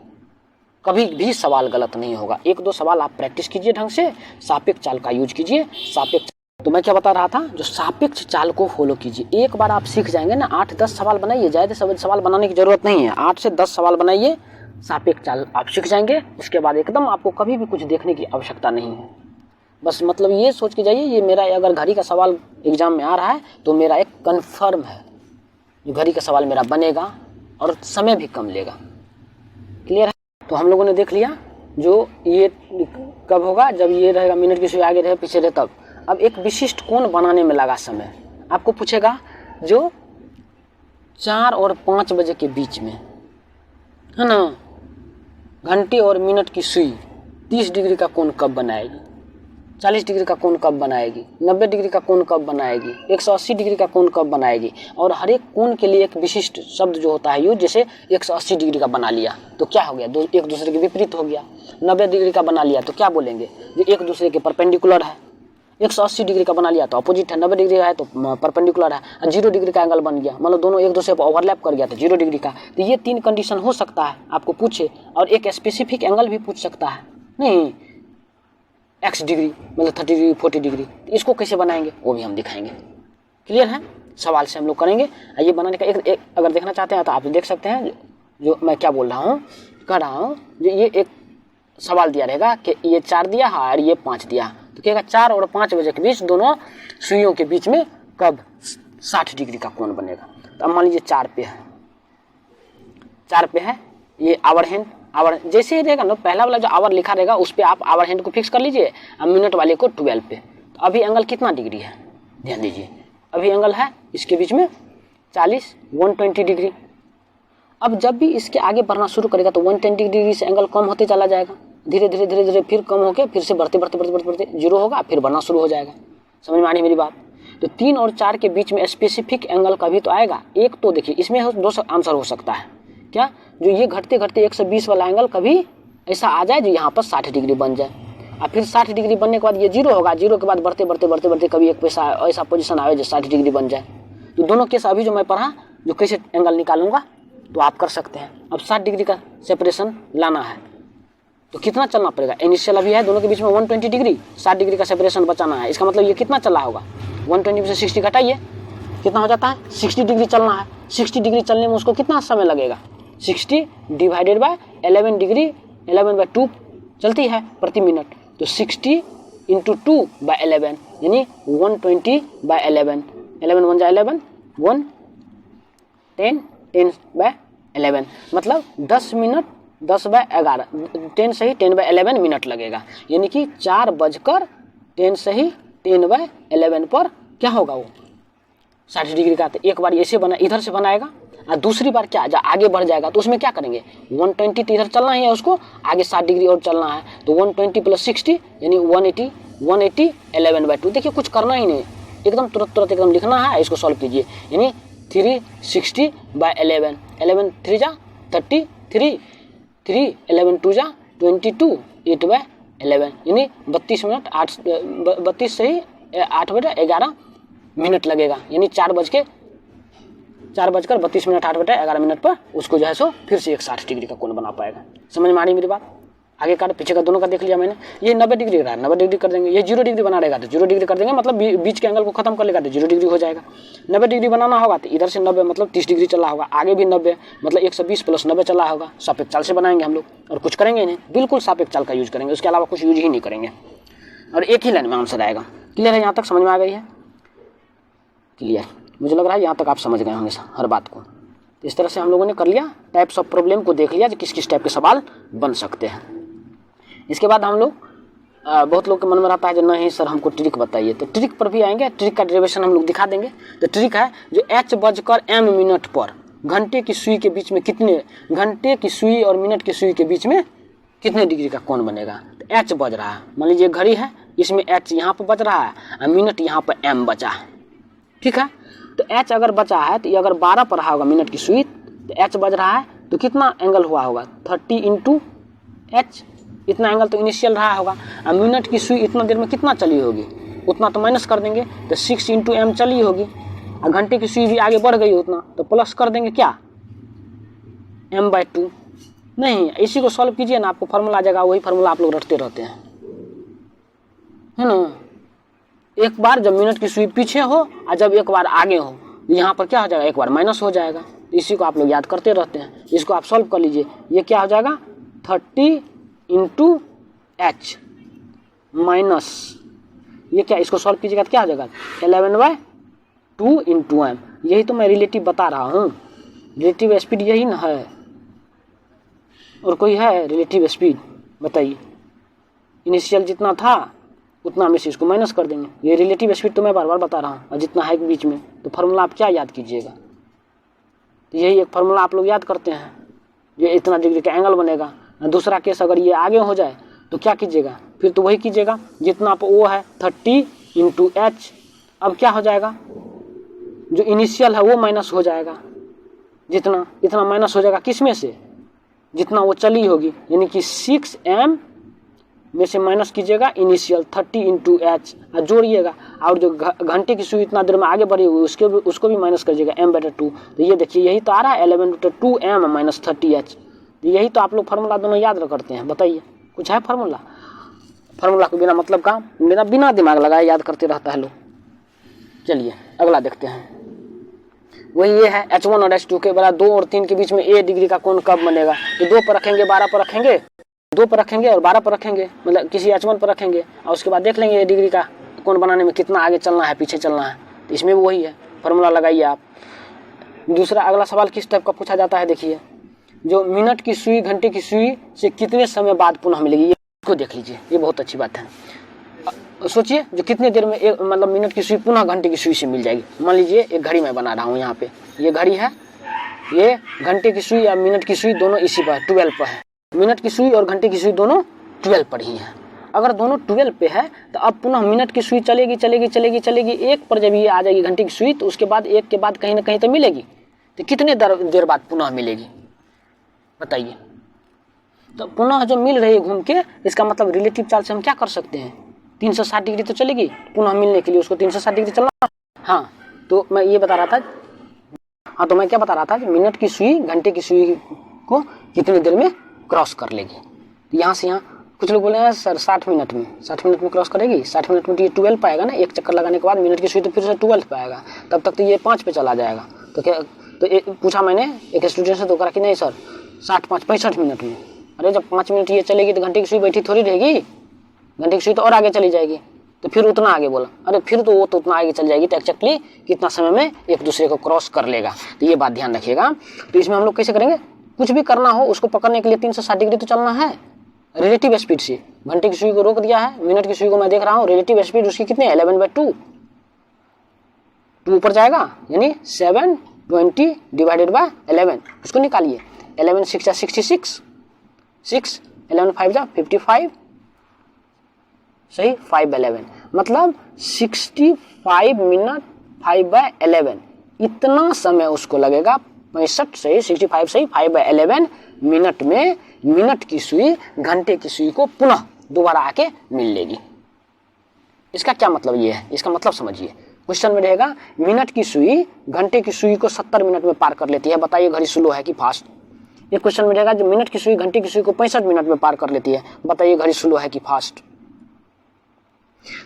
कभी भी सवाल गलत नहीं होगा। 1-2 सवाल आप प्रैक्टिस कीजिए ढंग से, सापेक्ष चाल का यूज कीजिए। सापेक्ष, तो मैं क्या बता रहा था, जो सापेक्ष चाल को फॉलो कीजिए। एक बार आप सीख जाएंगे ना, 8-10 सवाल बनाइए, ज़्यादा सवाल बनाने की जरूरत नहीं है, 8 से 10 सवाल बनाइए, सापेक्ष चाल आप सीख जाएंगे। उसके बाद एकदम आपको कभी भी कुछ देखने की आवश्यकता नहीं है। बस मतलब ये सोच के जाइए, ये मेरा अगर घड़ी का सवाल एग्जाम में आ रहा है तो मेरा एक कन्फर्म है, जो घड़ी का सवाल मेरा बनेगा और समय भी कम लेगा। क्लियर है। तो हम लोगों ने देख लिया जो ये कब होगा, जब ये रहेगा मिनट की सुई आगे रहे पीछे रहे तब। अब एक विशिष्ट कोण बनाने में लगा समय, आपको पूछेगा जो 4 और 5 बजे के बीच में है ना, घंटे और मिनट की सुई 30 डिग्री का कोण कब बनाएगी, 40 डिग्री का कोण कब बनाएगी, 90 डिग्री का कोण कब बनाएगी, 180 डिग्री का कोण कब बनाएगी। और हर एक कोण के लिए एक विशिष्ट शब्द जो होता है यूज, जैसे 180 डिग्री का बना लिया तो क्या हो गया, एक दूसरे के विपरीत हो गया। 90 डिग्री का बना लिया तो क्या बोलेंगे, जो एक दूसरे के परपेंडिकुलर है। 180 डिग्री का बना लिया तो अपोजिट है, 90 डिग्री का है तो परपेंडिकुलर है। 0 डिग्री का एंगल बन गया, मतलब दोनों एक दूसरे पर ओवरलैप कर गया तो 0 डिग्री का। तो ये 3 कंडीशन हो सकता है आपको पूछे, और एक स्पेसिफिक एंगल भी पूछ सकता है, नहीं x डिग्री मतलब 30 डिग्री 40 डिग्री। तो इसको कैसे बनाएंगे वो भी हम दिखाएंगे। क्लियर है। सवाल से हम लोग करेंगे। ये बनाने का एक अगर देखना चाहते हैं तो आप देख सकते हैं जो मैं क्या बोल रहा हूँ, कह रहा हूँ जो ये एक सवाल दिया रहेगा कि ये 4 दिया है और ये 5 दिया, तो कहेगा 4 और 5 बजे के बीच दोनों सुइयों के बीच में कब 60 डिग्री का कोण बनेगा। तो अब मान लीजिए 4 पे है ये आवर हैंड, आवर जैसे ही रहेगा ना, पहला वाला जो आवर लिखा रहेगा उस पर आप आवर हैंड को फिक्स कर लीजिए, अब मिनट वाले को 12 पे। तो अभी एंगल कितना डिग्री है, ध्यान दीजिए, अभी एंगल है इसके बीच में 40, 120 डिग्री। अब जब भी इसके आगे बढ़ना शुरू करेगा तो 110 डिग्री से एंगल कम होते चला जाएगा, धीरे धीरे फिर कम होकर फिर से बढ़ते 0 होगा, फिर बढ़ना शुरू हो जाएगा। समझ में आ रही मेरी बात। तो 3 और 4 के बीच में स्पेसिफिक एंगल का भी तो आएगा। एक तो देखिए इसमें 2 आंसर हो सकता है, क्या जो ये घटते 120 वाला एंगल कभी ऐसा आ जाए जो यहाँ पर 60 डिग्री बन जाए, और फिर 60 डिग्री बनने के बाद ये 0 होगा, 0 के बाद बढ़ते कभी एक पैसा ऐसा पोजीशन आए जो 60 डिग्री बन जाए। तो दोनों केस अभी जो मैं पढ़ा, जो कैसे एंगल निकालूंगा तो आप कर सकते हैं। अब 60 डिग्री का सेपरेशन लाना है, तो कितना चलना पड़ेगा, इनिशियल अभी है दोनों के बीच में 120 डिग्री, 60 डिग्री का सेपरेशन बचाना है। इसका मतलब ये कितना चला होगा, 120 में से 60 घटाइए, कितना हो जाता है 60 डिग्री चलना है। 60 डिग्री चलने में उसको कितना समय लगेगा, 60 डिवाइडेड बाय 11 डिग्री, 11/2 चलती है प्रति मिनट, तो 60 × 2/11 यानी 120/11, 11 1 जा 11, 1 10, 10/11 मतलब 10 मिनट 10/11, 10 सही 10/11 मिनट लगेगा। यानी कि 4:10 सही 10/11 पर क्या होगा वो 60 डिग्री का। तो एक बार ऐसे बना, इधर से बनाएगा, और दूसरी बार क्या आगे बढ़ जाएगा, तो उसमें क्या करेंगे 120 तो इधर चलना ही है, उसको आगे 60 डिग्री और चलना है, तो 120 + 60 यानी 180, 180 11/2। देखिए कुछ करना ही नहीं, एकदम तुरंत एकदम लिखना है, इसको सॉल्व कीजिए। यानी 360/11, 11 3 जा 33, 3 11 2 जा 22, 8/11 यानी 32 मिनट 32 सही 8/11 मिनट लगेगा। यानी 4:32 मिनट 8/11 पर उसको जो है सो फिर से एक 60 डिग्री का कोण बना पाएगा। समझ में आ रही मेरी बात। आगे का पीछे का दोनों का देख लिया मैंने। ये 90 डिग्री का 90 डिग्री कर देंगे, ये 0 डिग्री बना रहेगा तो 0 डिग्री कर देंगे, मतलब बीच के एंगल को खत्म कर लेगा तो 0 डिग्री हो जाएगा। 90 डिग्री बनाना होगा तो इधर से 90 मतलब 30 डिग्री चला होगा, आगे भी 90 मतलब 120 + 90 चला होगा। सापेक्ष चाल से बनाएंगे हम लोग, और कुछ करेंगे नहीं, बिल्कुल सापेक्ष चाल का यूज करेंगे, उसके अलावा कुछ यूज ही नहीं करेंगे, और एक ही लाइन में आंसर आएगा। क्लियर है, यहाँ तक समझ में आ गई है? क्लियर, मुझे लग रहा है यहाँ तक आप समझ गए होंगे हर बात को। इस तरह से हम लोगों ने कर लिया, टाइप्स ऑफ प्रॉब्लम को देख लिया जो किस किस टाइप के सवाल बन सकते हैं। इसके बाद हम लोग बहुत लोग के मन में रहता है जो नहीं सर हमको ट्रिक बताइए, तो ट्रिक पर भी आएंगे। ट्रिक का डेरिवेशन हम लोग दिखा देंगे। तो ट्रिक है जो h/m मिनट पर घंटे की सुई के बीच में कितने, घंटे की सुई और मिनट की सुई के बीच में कितने डिग्री का कोण बनेगा। तो h बज रहा है, मान लीजिए घड़ी है, इसमें h यहाँ पर बज रहा है और मिनट यहाँ पर m बचा है, ठीक है। तो h अगर बचा है तो ये अगर 12 पर रहा होगा मिनट की सुई, तो h बज रहा है तो कितना एंगल हुआ होगा 30 × h, इतना एंगल तो इनिशियल रहा होगा। और मिनट की सुई इतना देर में कितना चली होगी, उतना तो माइनस कर देंगे, तो 6 × m चली होगी। और घंटे की सुई भी आगे बढ़ गई उतना, तो प्लस कर देंगे क्या m/2। नहीं, इसी को सॉल्व कीजिए ना, आपको फार्मूला आ जाएगा, वही फार्मूला आप लोग रटते रहते हैं, है ना। एक बार जब मिनट की सुई पीछे हो और जब एक बार आगे हो, यहाँ पर क्या हो जाएगा, एक बार माइनस हो जाएगा। इसी को आप लोग याद करते रहते हैं, इसको आप सॉल्व कर लीजिए। ये क्या हो जाएगा 30 × h माइनस, ये क्या, इसको सॉल्व कीजिएगा तो क्या हो जाएगा 11/2 × m। यही तो मैं रिलेटिव बता रहा हूँ, रिलेटिव स्पीड यही ना है, और कोई है रिलेटिव स्पीड बताइए। इनिशियल जितना था उतना में से इसको माइनस कर देंगे, ये रिलेटिव स्पीड तो मैं बार बार बता रहा हूँ। और जितना है बीच में, तो फार्मूला आप क्या याद कीजिएगा, तो यही एक फार्मूला आप लोग याद करते हैं, ये इतना डिग्री का एंगल बनेगा। दूसरा केस अगर ये आगे हो जाए तो क्या कीजिएगा, फिर तो वही कीजिएगा जितना आप वो है 30 × h। अब क्या हो जाएगा, जो इनिशियल है वो माइनस हो जाएगा, जितना इतना माइनस हो जाएगा किस में से, जितना वो चली होगी, यानी कि 6m में से माइनस कीजिएगा इनिशियल 30 × h और जोड़िएगा, और जो घंटे की सुई इतना देर में आगे बढ़ी हुई उसको भी माइनस करिएगा m/2। तो ये देखिए यही तो आ रहा है 11/2m - 30h। तो यही तो आप लोग फार्मूला दोनों याद करते हैं, बताइए कुछ है फार्मूला। फार्मूला को बिना मतलब का बिना दिमाग लगाए याद करते रहता है लोग। चलिए अगला देखते हैं। वही ये है h1 और h2 के बराबर 2 और 3 के बीच में a डिग्री का कोण कब बनेगा। तो 2 पर रखेंगे, 12 पर रखेंगे, 2 पर रखेंगे और 12 पर रखेंगे, मतलब किसी h1 पर रखेंगे, और उसके बाद देख लेंगे a डिग्री का कोण बनाने में कितना आगे चलना है पीछे चलना है। तो इसमें भी वही है, फार्मूला लगाइए आप। दूसरा अगला सवाल किस टाइप का पूछा जाता है, देखिए जो मिनट की सुई घंटे की सुई से कितने समय बाद पुनः मिलेगी, ये इसको देख लीजिए, ये बहुत अच्छी बात है। सोचिए जो कितने देर में एक मतलब मिनट की सुई पुनः घंटे की सुई से मिल जाएगी। मान लीजिए एक घड़ी मैं बना रहा हूँ, यहाँ पे ये घड़ी है, ये घंटे की सुई या मिनट की सुई दोनों इसी पर 12 पर है। मिनट की सुई और घंटे की सुई दोनों 12 पर ही है। अगर दोनों 12 पे है तो अब पुनः मिनट की सुई चलेगी चलेगी चलेगी चलेगी, एक पर जब ये आ जाएगी घंटे की सुई, तो उसके बाद एक के बाद कहीं ना कहीं तो मिलेगी। तो कितने देर बाद पुनः मिलेगी बताइए। तो पुनः जो मिल रही है घूम के, इसका मतलब रिलेटिव चाल से हम क्या कर सकते हैं, 360 डिग्री तो चलेगी पुनः मिलने के लिए, उसको 360 डिग्री चलना। हाँ तो मैं ये बता रहा था, हाँ तो मैं क्या बता रहा था कि मिनट की सुई घंटे की सुई को कितनी देर में क्रॉस कर लेगी। तो यहाँ से यहाँ कुछ लोग बोले हैं सर 60 मिनट में क्रॉस करेगी। 60 मिनट में तो ये 12 पाएगा ना, एक चक्कर लगाने के बाद मिनट की सुई तो फिर से 12 पाएगा, तब तक तो ये 5 पे चला जाएगा। तो क्या तो पूछा मैंने एक स्टूडेंट से, तो कहा कि नहीं सर 60 5 65 मिनट में। अरे जब 5 मिनट ये चलेगी तो घंटे की सुई बैठी थोड़ी रहेगी, घंटे की सुई तो और आगे चली जाएगी। तो फिर उतना आगे बोला, अरे फिर तो वो तो उतना आगे चल जाएगी, तो एक्जैक्टली कितना समय में एक दूसरे को क्रॉस कर लेगा। तो ये बात ध्यान रखिएगा। तो इसमें हम लोग कैसे करेंगे, कुछ भी करना हो उसको पकड़ने के लिए 360 डिग्री तो चलना है रिलेटिव स्पीड से। घंटे की सुई को रोक दिया है, मिनट की सुई को मैं देख रहा हूँ, रिलेटिव स्पीड उसकी कितनी है 11/2, 2 ऊपर जाएगा यानी 720 डिवाइडेड बाय 11, उसको निकालिए। 11 6 जा 66, 6 11 5 जा 55, सही 5/11 मतलब 65 मिनट 5/11 इतना समय उसको लगेगा। 65 सही 65 सही 5/11 मिनट में मिनट की सुई घंटे की सुई को पुनः दोबारा आके मिल लेगी। इसका क्या मतलब ये है, इसका मतलब समझिए। क्वेश्चन में रहेगा मिनट की सुई घंटे की सुई को 70 मिनट में पार कर लेती है, बताइए घड़ी स्लो है कि फास्ट। ये क्वेश्चन में रहेगा जो मिनट की सुई घंटे की सुई को 65 मिनट में पार कर लेती है, बताइए घड़ी स्लो है कि फास्ट।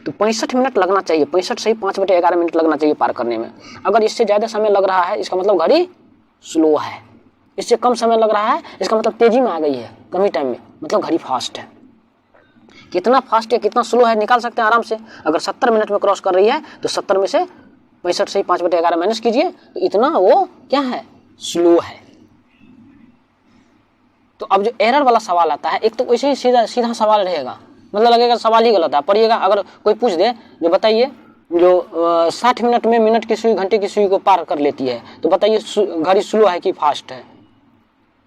तो 65 मिनट लगना चाहिए, 65 सही 5/11 मिनट लगना चाहिए पार करने में। अगर इससे ज्यादा समय लग रहा है इसका मतलब घड़ी स्लो है, इससे कम समय लग रहा है इसका मतलब तेजी में आ गई है, कम ही टाइम में, मतलब घड़ी फास्ट है। कितना फास्ट है कितना स्लो है निकाल सकते हैं आराम से। अगर 70 मिनट में क्रॉस कर रही है तो 70 में से 65 से 5/11 माइनस कीजिए, तो इतना वो क्या है, स्लो है। तो अब जो एरर वाला सवाल आता है, एक तो वैसे ही सीधा सवाल रहेगा, मतलब लगेगा सवाल ही गलत है, पढ़िएगा। अगर कोई पूछ दे जो बताइए जो 60 मिनट में मिनट की सुई घंटे की सुई को पार कर लेती है, तो बताइए घड़ी स्लो है कि फास्ट है।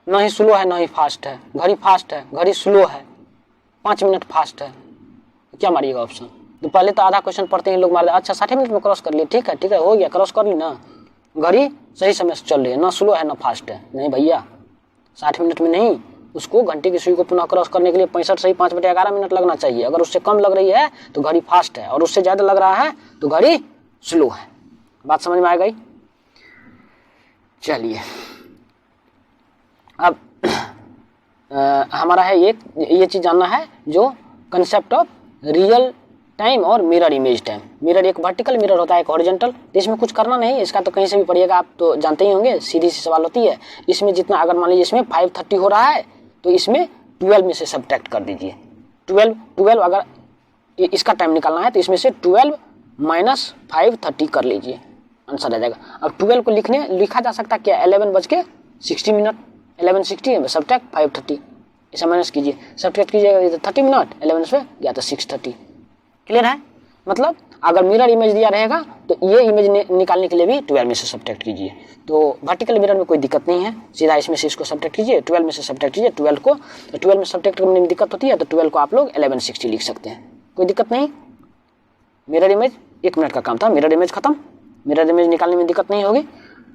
ना ही स्लो है ना ही फास्ट है, घड़ी फास्ट है, घड़ी स्लो है, 5 मिनट फास्ट है, क्या मारिएगा ऑप्शन। तो पहले तो आधा क्वेश्चन पढ़ते हैं लोग मार दे, अच्छा 60 मिनट में क्रॉस कर लिए, ठीक है हो गया, क्रॉस कर ली ना, घड़ी सही समय से चल रही है, ना स्लो है ना फास्ट है। नहीं भैया 60 मिनट में नहीं, उसको घंटे की सुई को पुनः क्रॉस करने के लिए 65 सही 5/11 मिनट लगना चाहिए। अगर उससे कम लग रही है तो घड़ी फास्ट है, और उससे ज्यादा लग रहा है तो घड़ी स्लो है। बात समझ में आ गई। चलिए अब हमारा है ये चीज जानना है जो कंसेप्ट ऑफ रियल टाइम और मिरर इमेज टाइम। मिरर एक वर्टिकल मिरर होता है, एक हॉरिजॉन्टल। तो इसमें कुछ करना नहीं, इसका तो कहीं से भी पढ़िएगा, आप तो जानते ही होंगे, सीधी सी सवाल होती है। इसमें जितना अगर मान लीजिए इसमें 5:30 हो रहा है तो इसमें 12 में से सब्ट्रैक्ट कर दीजिए। 12 अगर इसका टाइम निकालना है तो इसमें से 12 माइनस 5:30 कर लीजिए, आंसर आ जाएगा। अब 12 को लिखा जा सकता है क्या, 11:60 मिनट, 11:60 में सब्ट्रैक्ट 5:30, ऐसा माइनस कीजिए, सब्ट्रैक्ट कीजिएगा तो 30 मिनट, 11 से गया तो 6:30। क्लियर है। मतलब अगर मिरर इमेज दिया रहेगा तो ये इमेज निकालने के लिए भी 12 में से सब्ट्रैक्ट कीजिए। तो वर्टिकल मिरर में कोई दिक्कत नहीं है, सीधा इसमें से इसको सब्ट्रैक्ट कीजिए, 12 में से सब्ट्रैक्ट कीजिए 12 को। तो 12 में सब्ट्रैक्ट करने में दिक्कत होती है तो 12 को आप लोग 11:60 लिख सकते हैं, कोई दिक्कत नहीं। मिरर इमेज 1 मिनट का काम था, मिरर इमेज खत्म, मिरर इमेज निकालने में दिक्कत नहीं होगी।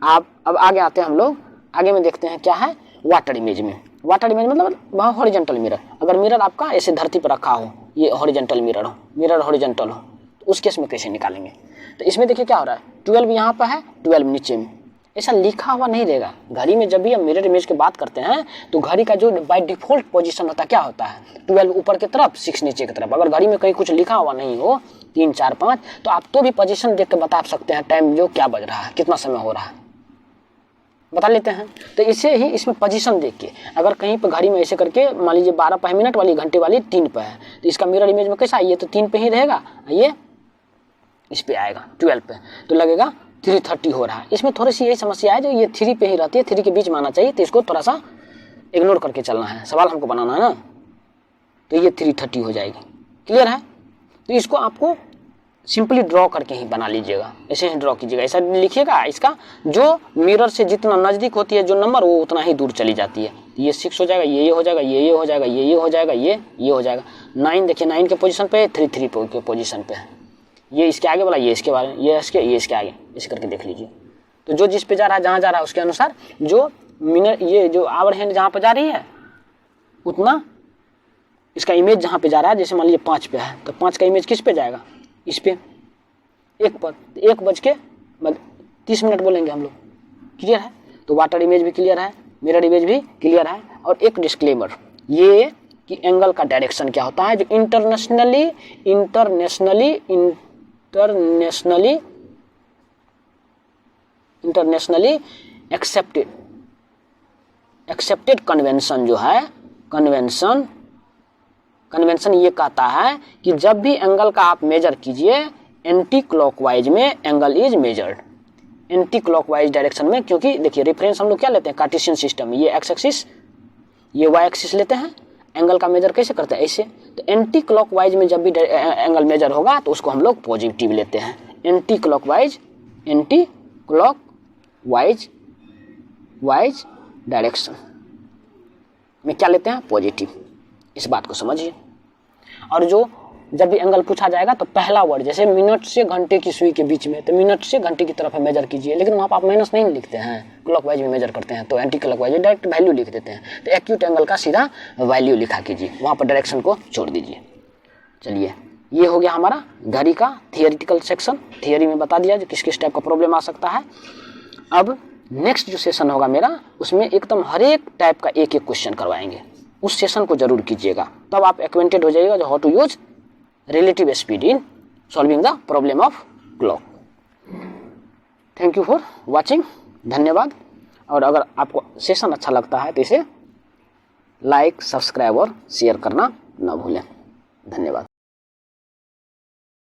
आप अब आगे आते हैं, हम लोग आगे में देखते हैं क्या है वाटर इमेज में। वाटर इमेज मतलब वहाँ हॉरिजॉन्टल मिरर। अगर मिरर आपका ऐसे धरती पर रखा हो, ये हॉरिजॉन्टल मिरर हो, मिरर हॉरिजॉन्टल हो, तो उस केस में कैसे निकालेंगे। तो इसमें देखिए क्या हो रहा है, 12 यहाँ पर है, 12 नीचे में, ऐसा लिखा हुआ नहीं रहेगा। घड़ी में जब भी हम मिरर इमेज की बात करते हैं तो घड़ी का जो बाय डिफॉल्ट पोजीशन होता है क्या होता है, 12 ऊपर की तरफ 6 नीचे की तरफ। अगर घड़ी में कहीं कुछ लिखा हुआ नहीं हो 3 4 5, तो आप तो भी पोजीशन देख के बता सकते हैं टाइम जो क्या बज रहा है, कितना समय हो रहा है, बता लेते हैं। तो इसे ही इसमें पोजीशन देख के अगर कहीं पर घड़ी में ऐसे करके मान लीजिए 12 पर मिनट वाली घंटे वाली 3 पे है, तो इसका मिरर इमेज में कैसा, ये तो 3 पे ही रहेगा, ये इस पे आएगा 12 पे, तो लगेगा 3:30 हो रहा है। इसमें थोड़ी सी यही समस्या है जो ये 3 पे ही रहती है, 3 के बीच में आना चाहिए, तो इसको थोड़ा सा इग्नोर करके चलना है, सवाल हमको बनाना है ना। तो ये 3:30 हो जाएगी। क्लियर है। तो इसको आपको सिंपली ड्रॉ करके ही बना लीजिएगा, ऐसे ही ड्रॉ कीजिएगा, ऐसा लिखिएगा। इसका जो मिरर से जितना नजदीक होती है जो नंबर, वो उतना ही दूर चली जाती है। ये 6 हो जाएगा, ये हो जाएगा, ये हो जाएगा, ये हो जाएगा, ये हो जाएगा। 9 देखिए 9 के पोजीशन पे, 3 के पोजीशन पे है, ये इसके आगे वाला, ये इसके बारे में, ये इसके आगे, इस करके देख लीजिए। तो जो जिस पे जा रहा है, जहाँ जा रहा है उसके अनुसार जो मिनट, ये जो आवर हैंड जहाँ पे जा रही है उतना इसका इमेज जहाँ पे जा रहा है, जैसे मान लीजिए 5 पे है तो 5 का इमेज किस पे जाएगा, इस पे 1 पर, 1:30 मिनट बोलेंगे हम लोग। क्लियर है। तो वाटर इमेज भी क्लियर है, मिरर इमेज भी क्लियर है। और एक डिस्क्लेमर, ये कि एंगल का डायरेक्शन क्या होता है, जो इंटरनेशनली एक्सेप्टेड कन्वेंशन जो है, कन्वेंशन ये कहता है कि जब भी एंगल का आप मेजर कीजिए एंटी क्लॉकवाइज में angle is measured, anti clockwise direction में, क्योंकि देखिए रेफरेंस हम लोग क्या लेते हैं, कार्टेशियन सिस्टम, ये एक्स एक्सिस ये वाई एक्सिस लेते हैं, एंगल का मेजर कैसे करते हैं, ऐसे। तो एंटी क्लॉकवाइज में जब भी एंगल मेजर होगा तो उसको हम लोग पॉजिटिव लेते हैं, एंटी क्लॉकवाइज डायरेक्शन में क्या लेते हैं, पॉजिटिव। इस बात को समझिए। और जो जब भी एंगल पूछा जाएगा तो पहला वर्ड, जैसे मिनट से घंटे की सुई के बीच में, तो मिनट से घंटे की तरफ मेजर कीजिए, लेकिन वहाँ पर आप माइनस नहीं लिखते हैं, क्लॉकवाइज में मेजर करते हैं, तो एंटी क्लॉकवाइज डायरेक्ट वैल्यू लिख देते हैं। तो एक्यूट एंगल का सीधा वैल्यू लिखा कीजिए, वहाँ पर डायरेक्शन को छोड़ दीजिए। चलिए, ये हो गया हमारा घड़ी का थियोरिटिकल सेक्शन, थियोरी में बता दिया जो किस किस टाइप का प्रॉब्लम आ सकता है। अब नेक्स्ट जो सेशन होगा मेरा, उसमें एकदम हर एक टाइप का एक एक क्वेश्चन करवाएंगे, उस सेशन को जरूर कीजिएगा, तब आप एक्वेंटेड हो जाइएगा जो how to use relative speed in solving the problem of clock. Thank you for watching, धन्यवाद। और अगर आपको सेशन अच्छा लगता है तो इसे लाइक, सब्सक्राइब और शेयर करना ना भूलें। धन्यवाद।